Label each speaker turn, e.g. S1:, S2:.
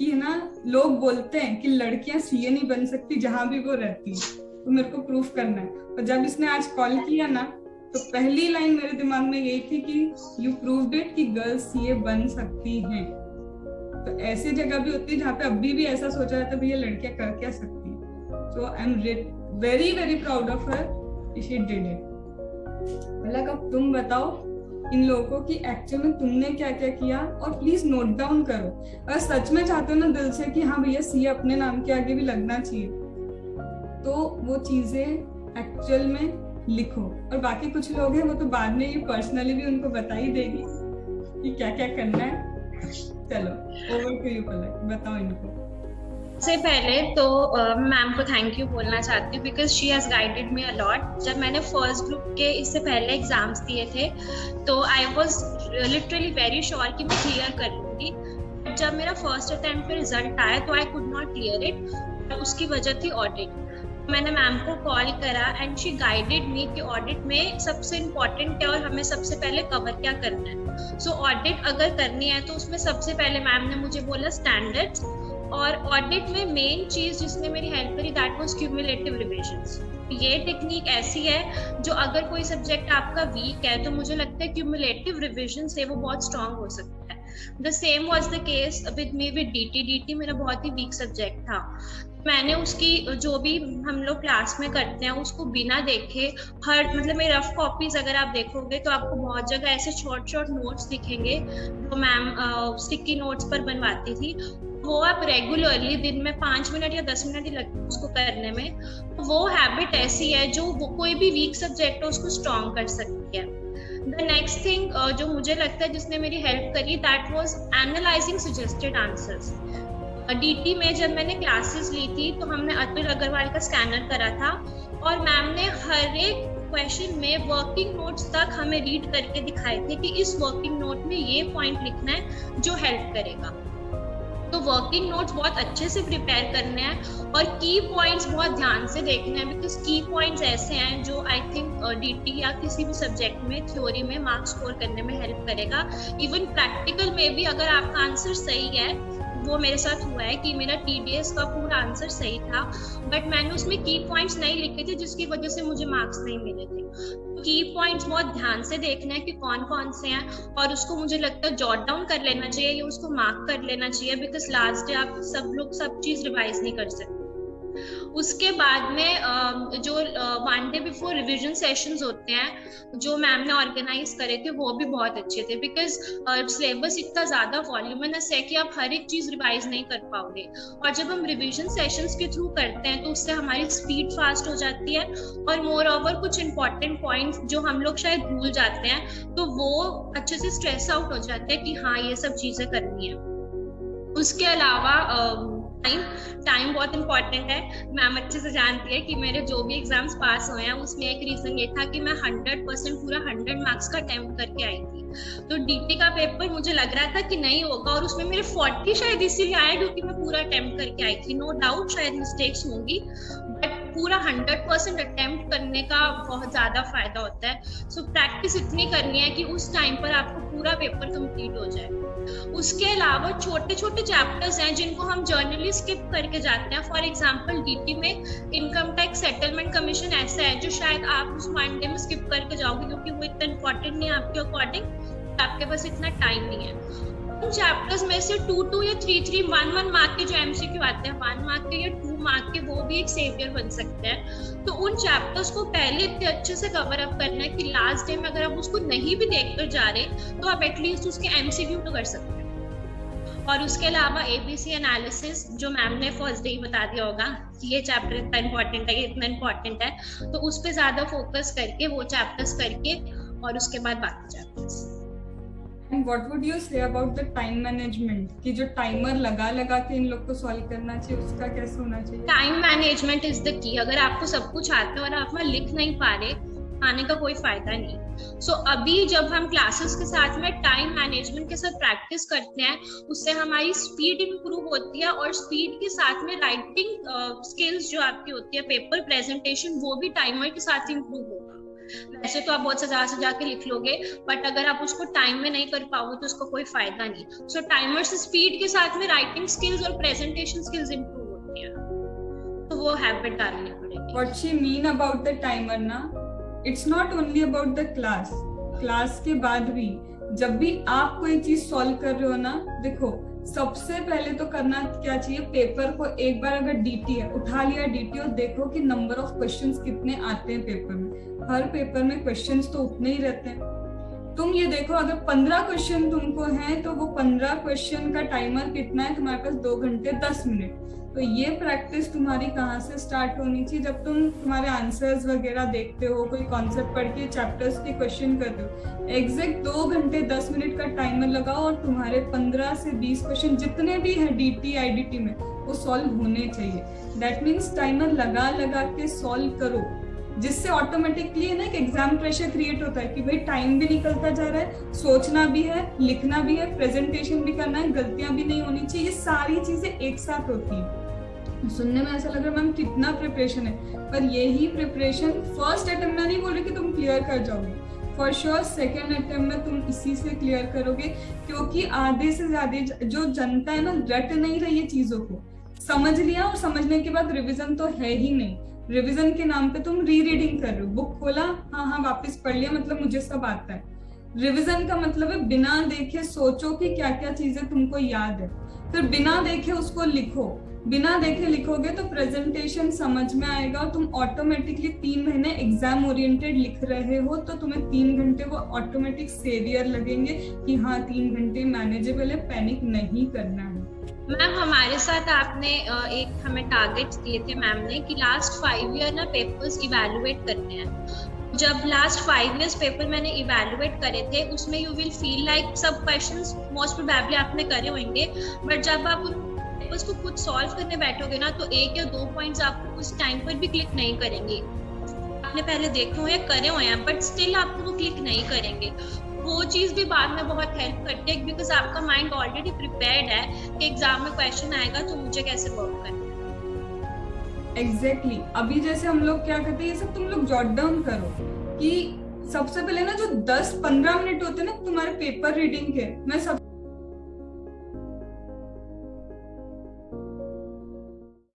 S1: कि है ना, लोग बोलते हैं कि लड़कियां सीए नहीं बन सकती जहां भी वो रहती है, तो मेरे को प्रूफ करना है। और जब इसने आज कॉल किया ना, तो पहली लाइन मेरे दिमाग में यही थी कि यू प्रूव्ड इट कि गर्ल्स सीए बन सकती हैं। तो ऐसी जगह भी होती है जहाँ पे अभी भी ऐसा सोचा जाता है भैया लड़कियां कर क्या सकती है। So I am very very proud of her, she did it. मतलब अब तुम बताओ इन लोगों को कि एक्चुअल में तुमने क्या क्या किया, और प्लीज नोट डाउन करो। अगर सच में चाहते हो ना दिल से कि हाँ भैया सीए अपने नाम के आगे भी लगना चाहिए, तो वो चीजें एक्चुअल में लिखो। और बाकी कुछ लोग हैं वो तो बाद में ये पर्सनली भी उनको बता ही देगी कि क्या क्या करना है। चलो ओवर टू यू पलक, बताओ इनको।
S2: से पहले तो मैम को थैंक यू बोलना चाहती हूँ because she has guided me a lot. जब मैंने फर्स्ट ग्रुप के इससे पहले एग्जाम्स दिए थे तो I was literally very sure कि मैं क्लियर कर लूंगी। जब मेरा फर्स्ट अटेम्प्ट पे रिजल्ट आया तो I could not clear it. उसकी वजह थी ऑडिट। मैंने मैम को कॉल करा एंड शी गाइडेड मी कि ऑडिट में सबसे इम्पोर्टेंट है और हमें सबसे पहले कवर क्या करना है। सो ऑडिट अगर करनी है तो उसमें सबसे पहले मैम ने मुझे बोला स्टैंडर्ड्स, और ऑडिट में मेन चीज जिसने मेरी हेल्प करी दैट वाज क्यूमुलेटिव रिविजन्स। ये टेक्निक ऐसी है जो अगर कोई सब्जेक्ट आपका वीक है तो मुझे लगता है क्यूमुलेटिव रिविजन से वो बहुत स्ट्रांग हो सकता है। The same was the case with me with DT. DT मेरा बहुत ही वीक सब्जेक्ट था। मैंने उसकी जो भी हम लोग क्लास में करते हैं उसको बिना देखे हर मतलब मेरी रफ कॉपीज अगर आप देखोगे तो आपको बहुत जगह ऐसे शॉर्ट शॉर्ट नोट्स दिखेंगे जो मैम स्टिकी नोट्स पर बनवाती थी। वो आप रेगुलरली दिन में 5 मिनट या 10 मिनट ही लगते हैं उसको करने में। वो हैबिट ऐसी है जो कोई भी वीक सब्जेक्ट है उसको स्ट्रॉन्ग कर सकती है। द नेक्स्ट थिंग जो मुझे लगता है जिसने मेरी हेल्प करी that was analyzing suggested answers. DT में जब मैंने क्लासेस ली थी तो हमने अतुल अग्रवाल का स्कैनर करा था और मैम ने हर एक क्वेश्चन में वर्किंग नोट्स तक हमें रीड करके दिखाए थे कि इस वर्किंग नोट में ये पॉइंट लिखना है जो हेल्प करेगा। तो वर्किंग नोट्स बहुत अच्छे से प्रिपेयर करने हैं और की पॉइंट्स बहुत ध्यान से देखने हैं बिकॉज की पॉइंट्स ऐसे हैं जो आई थिंक डीटी या किसी भी सब्जेक्ट में थ्योरी में मार्क्स स्कोर करने में हेल्प करेगा। इवन प्रैक्टिकल में भी अगर आपका आंसर सही है, वो मेरे साथ हुआ है कि मेरा टीडीएस का पूरा आंसर सही था बट मैंने उसमें की पॉइंट्स नहीं लिखे थे जिसकी वजह से मुझे मार्क्स नहीं मिले थे। की पॉइंट्स बहुत ध्यान से देखना है कि कौन कौन से हैं और उसको मुझे लगता है जॉट डाउन कर लेना चाहिए या उसको मार्क कर लेना चाहिए बिकॉज लास्ट डे आप सब लोग सब चीज रिवाइज नहीं कर सकते। उसके बाद में जो 1 डे बिफोर रिविजन सेशंस होते हैं जो मैम ने ऑर्गेनाइज करे थे वो भी बहुत अच्छे थे बिकॉज सिलेबस इतना ज्यादा वॉल्यूमिनस है कि आप हर एक चीज रिवाइज नहीं कर पाओगे। और जब हम रिविजन सेशंस के थ्रू करते हैं तो उससे हमारी स्पीड फास्ट हो जाती है और मोर ओवर कुछ इंपॉर्टेंट पॉइंट्स जो हम लोग शायद भूल जाते हैं तो वो अच्छे से स्ट्रेस आउट हो जाते हैं कि हाँ ये सब चीजें करनी है। उसके अलावा टाइम बहुत इंपॉर्टेंट है। मैम अच्छे से जानती है कि मेरे जो भी एग्जाम्स पास हुए हैं उसमें एक रीजन ये था कि मैं 100% पूरा 100 मार्क्स का अटेम्प्ट करके आई थी। तो डीटी का पेपर मुझे लग रहा था कि नहीं होगा और उसमें मेरे 40 शायद इसीलिए आए क्योंकि मैं पूरा अटेम्प्ट करके आई थी। नो डाउट शायद मिस्टेक्स होंगी बट पूरा 100% अटेम्प्ट करने का बहुत ज्यादा फायदा होता है। सो प्रैक्टिस इतनी करनी है कि उस टाइम पर आपको पूरा पेपर कंप्लीट हो जाए। उसके अलावा छोटे छोटे चैप्टर्स हैं जिनको हम जर्नली स्किप करके जाते हैं। फॉर एग्जांपल डीटी में इनकम टैक्स सेटलमेंट कमीशन ऐसा है जो शायद आप उस 1 डे में स्किप करके जाओगे क्योंकि वो इतना इंपॉर्टेंट नहीं है आपके अकॉर्डिंग, आपके पास इतना टाइम नहीं है। उन चैप्टर्स में से 2 या 3 1 मार्क के जो एमसीक्यू आते हैं 1 मार्क के या 2 मार्क के वो भी एक सेवियर बन सकते हैं। तो उन चैप्टर्स को पहले इतने अच्छे से कवर अप करना है कि लास्ट डे में अगर आप उसको नहीं भी देखकर जा रहे तो आप एटलीस्ट उसके एमसीक्यू तो कर सकते हैं। और उसके अलावा एबीसी एनालिसिस जो मैम ने फर्स्ट डे ही बता दिया होगा कि ये चैप्टर इतना इंपॉर्टेंट है, ये इतना इंपॉर्टेंट है, तो उस पर ज्यादा फोकस करके वो चैप्टर्स करके और उसके बाद बाकी chapters.
S1: And what would you say about the time management कि जो टाइमर लगा लगा के इन लोग को सॉल्व करना चाहिए उसका कैसे होना चाहिए?
S2: Time management is the key. अगर आपको सब कुछ आता है और आप वहाँ लिख नहीं पा रहे आने का कोई फायदा नहीं। सो अभी जब हम क्लासेस के साथ में टाइम मैनेजमेंट के साथ प्रैक्टिस करते हैं उससे हमारी स्पीड इंप्रूव होती है और स्पीड के साथ में राइटिंग स्किल्स जो आपकी होती है पेपर प्रेजेंटेशन वो भी टाइमर के साथ इंप्रूव होगा। वैसे तो आप बहुत सजा के लिख लोगे, बट अगर आप उसको टाइम में नहीं कर पाओगे तो उसका कोई फायदा नहीं। सो टाइमर से स्पीड के साथ में राइटिंग स्किल्स और प्रेजेंटेशन स्किल्स इंप्रूव होती है, तो वो हैबिट डालनी पड़ेगी।
S1: What she mean about the timer ना, it's not only about the class के बाद भी जब भी आप कोई चीज सॉल्व कर रहे हो ना, देखो सबसे पहले तो करना क्या चाहिए, पेपर को एक बार अगर डीटी है उठा लिया डीटी और देखो कि नंबर ऑफ क्वेश्चंस कितने आते हैं पेपर में। हर पेपर में क्वेश्चंस तो उतने ही रहते हैं। तुम ये देखो अगर 15 क्वेश्चन तुमको हैं तो वो 15 क्वेश्चन का टाइमर कितना है तुम्हारे पास, 2 घंटे 10 मिनट। तो ये प्रैक्टिस तुम्हारी कहाँ से स्टार्ट होनी चाहिए, जब तुम तुम्हारे आंसर्स वगैरह देखते हो, कोई कॉन्सेप्ट पढ़ के चैप्टर्स के क्वेश्चन करते हो, एग्जैक्ट 2 घंटे 10 मिनट का टाइमर लगाओ और तुम्हारे 15 से 20 क्वेश्चन जितने भी हैं डीटी आईडीटी में वो सॉल्व होने चाहिए। दैट मीन्स टाइमर लगा लगा के सॉल्व करो, जिससे ऑटोमेटिकली ना एक एग्जाम प्रेशर क्रिएट होता है कि भाई टाइम भी निकलता जा रहा है, सोचना भी है, लिखना भी है, प्रेजेंटेशन भी करना है, गलतियां भी नहीं होनी चाहिए। ये सारी चीजें एक साथ होती हैं। सुनने में ऐसा लग रहा है मैम कितना प्रिपरेशन है, पर यही प्रिपरेशन फर्स्ट अटेम्प्ट में नहीं बोल रही कि तुम क्लियर कर जाओगे, फॉर श्योर सेकेंड अटेम्प्ट में तुम इसी से क्लियर करोगे। क्योंकि आधे से ज्यादा जो जनता है ना रट नहीं रही है चीजों को, समझ लिया और समझने के बाद रिविजन तो है ही नहीं। रिवीजन के नाम पे तुम री रीडिंग कर रहे हो, बुक खोला हाँ वापस पढ़ लिया, मतलब मुझे सब आता है। रिवीजन का मतलब है बिना देखे सोचो कि क्या क्या चीजें तुमको याद है, फिर बिना देखे उसको लिखो। बिना देखे लिखोगे तो प्रेजेंटेशन समझ में आएगा और तुम ऑटोमेटिकली 3 महीने एग्जाम ओरिएंटेड लिख रहे हो तो तुम्हें 3 घंटे वो ऑटोमेटिक सेवियर लगेंगे कि हाँ 3 घंटे मैनेजेबल है, पैनिक नहीं करना है।
S2: मैम हमारे साथ आपने एक हमें टारगेट्स दिए थे मैम ने कि लास्ट 5 ईयर ना पेपर्स इवैल्यूएट करने हैं। जब लास्ट 5 इयर्स पेपर मैंने इवैल्यूएट करे थे उसमें यू विल फील लाइक सब क्वेश्चंस मोस्ट प्रोबेबली आपने करे होंगे, बट जब आप उन पेपर्स को खुद सॉल्व करने बैठोगे ना तो 1 या 2 पॉइंट्स आपको उस टाइम पर भी क्लिक नहीं करेंगे। आपने पहले देखे हुए करे हुए हैं बट स्टिल आपको वो क्लिक नहीं करेंगे। वो चीज भी बाद में बहुत हेल्प करती है बिकॉज आपका माइंड ऑलरेडी प्रिपेयर्ड है कि एग्जाम में क्वेश्चन आएगा तो मुझे कैसे वर्क करना है।
S1: एग्जैक्टली अभी जैसे हम लोग क्या करते हैं, ये सब तुम लोग जॉट डाउन करो कि सबसे पहले ना जो 10-15 मिनट होते हैं ना तुम्हारे पेपर रीडिंग के, मैं सब